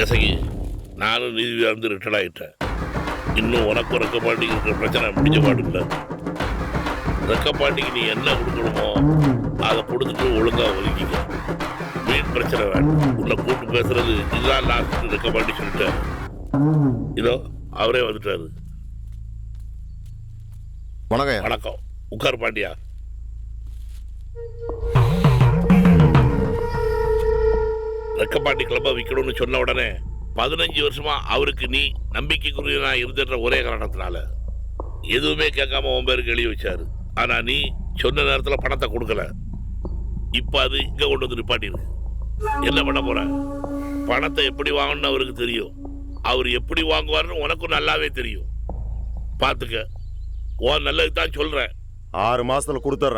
கசகி, நானும் நீதியாக இருந்து ரிட்டர்ட் ஆகிட்டேன். இன்னும் உனக்கு ரெக்கப்பாண்டிக்கு இருக்கிற பிரச்சனை முடிஞ்ச பாடு இல்லை. ரெக்கப்பாண்டிக்கு நீ என்ன கொடுக்கணுமோ அதை கொடுத்துட்டு ஒழுங்காக ஒதுக்கிக்க. வீண் பிரச்சனை வேணும். உன்னை கூப்பிட்டு பேசுறது இதுதான் லாஸ்ட் ரெக்கப்பாண்டி சொல்லிட்டாரு. இதோ அவரே வந்துட்டாரு. வணக்கம். வணக்கம். உட்கார் பாண்டியா. ரெக்கப்பாண்டி கிளப்பை விற்கணும்னு சொன்ன உடனே 15 வருஷமா அவருக்கு நீ நம்பிக்கைக்குரியனா இருந்துன்ற ஒரே காரணத்தினால எதுவுமே கேட்காம உன் பேருக்கு எழுதி வச்சாரு. ஆனா நீ சொன்ன நேரத்தில் பணத்தை கொடுக்கல. இப்ப அது இங்க கொண்டு வந்து நிப்பாட்டிருக்கு. என்ன பண்ண போற? பணத்தை எப்படி வாங்கணும்னு அவருக்கு தெரியும். அவர் எப்படி வாங்குவாருன்னு உனக்கும் நல்லாவே தெரியும். பாத்துக்க, உன் நல்லதுக்கு தான் சொல்றேன். 6 மாசத்துல கொடுத்துட்றேன்.